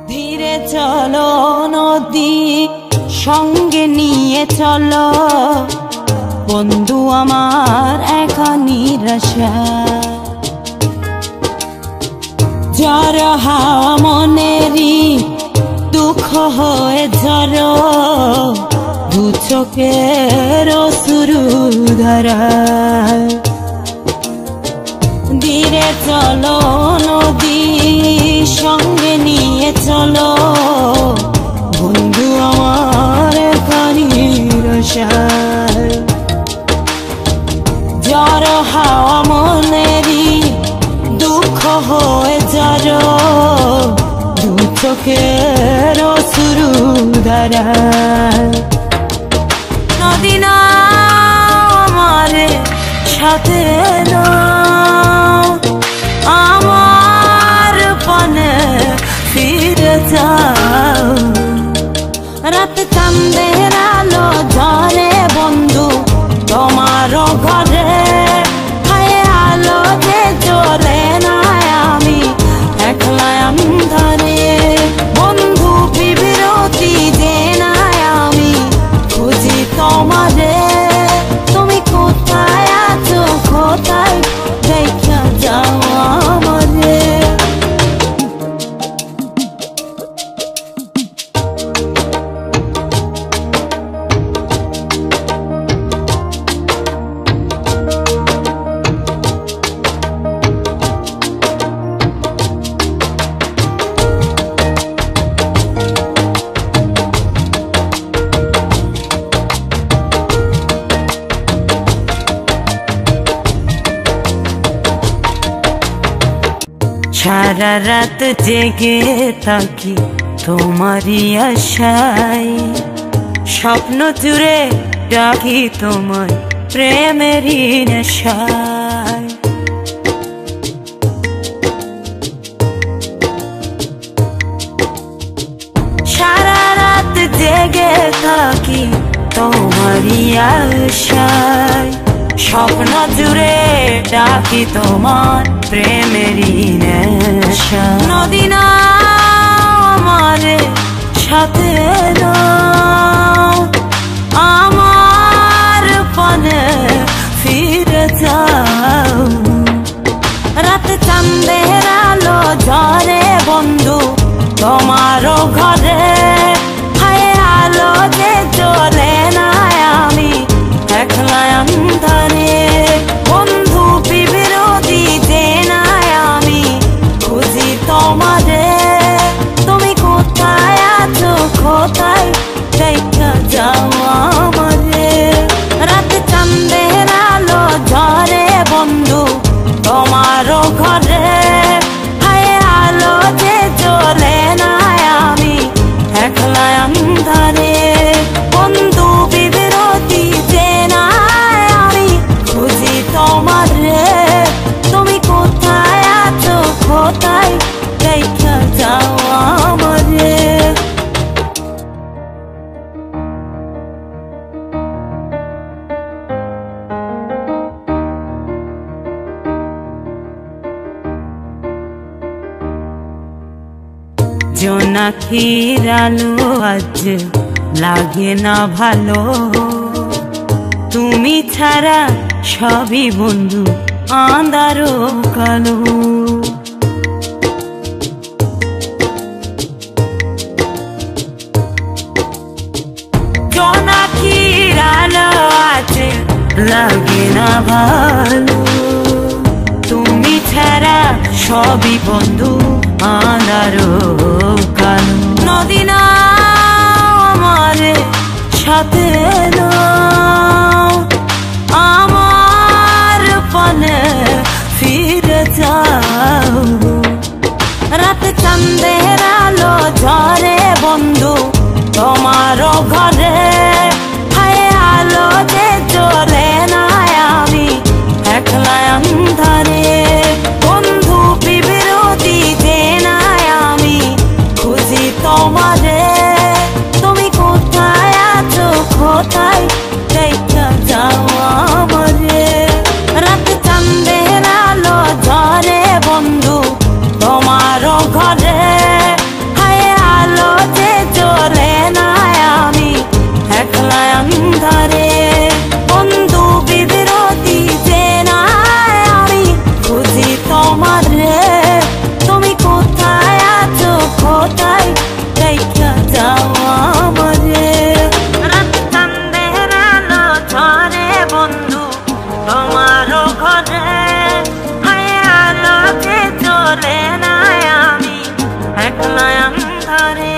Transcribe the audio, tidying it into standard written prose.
ধীরে চলো নদী সঙ্গে নিয়ে চলো বন্ধু আমার একা নিরাশা ঝড় হাওয়া মনেরই দুঃখ হয়ে ঝড় দু চোখের অশ্রু ধারা ধীরে চলো নদী সঙ্গে নিয়ে চলো বন্ধু আমার একা নিরাশা ঝড় হাওয়া মনেরই দুঃখ হয়ে ঝড় দু চোখের অশ্রু ধারা নদী না আমার সাথে না আমার পানে ফিরে যাও রাত চাঁদের আলো ঝরে বন্ধু তোমার ঘরে হায় আলো যে জ্বলে না আমি একলা অন্ধকারে বন্ধু বিরতি যে না আমি খুঁজি তোমারে তুমি কোথায় আছো কোথায় দেখা যাও আমারে সারা রাত জেগে থাকি তোমারই আশায় স্বপ্ন জুড়ে ডাকি তোমায় প্রেমেরই নেশায় সারা রাত জেগে থাকি তোমারই আশায় স্বপ্ন জুড়ে ডাকি তোমার প্রেমেরই নেশা নদী না আমার সাথে না আমার পানে ফিরে যাও রাত চাঁদের আলো ঝরে বন্ধু তোমার ঘরে হায় আলো যে জ্বলে না আমি একলা অন্ধকারে বন্ধু বিরতি যে না আমি খুঁজি তোমারে তুমি কোথায় আছো কোথায় দেখা যাও আমারে রাত চাঁদের আলো ঝরে বন্ধু তোমার ঘরে হায় আলো যে জ্বলে না আমি একলা অন্ধকারে বন্ধু বিরতি যে না আমি খুঁজি তোমারে তুমি কোথায় আছো কোথায় দেখা যাও আমারে জোনাকির আলো আজ লাগে না ভালো তুমি ছাড়া সবই বন্ধু আঁধারো কালো জোনাকির আলো আজ লাগে না ভালো তুমি ছাড়া সবই বন্ধু আঁধারো কালো নদী না আমার সাথে না আমার পানে ফিরে যাও রাত চাঁদের আলো ঝরে বন্ধু তোমার ঘরে হায় আলো যে জ্বলে না আমি একলা অন্ধকারে বন্ধু বিরতি যে না আমি খুঁজি তোমারে তুমি কোথায় আছো কোথায় দেখা যাও আমারে রাত চাঁদের আলো ঝরে বন্ধু ধারে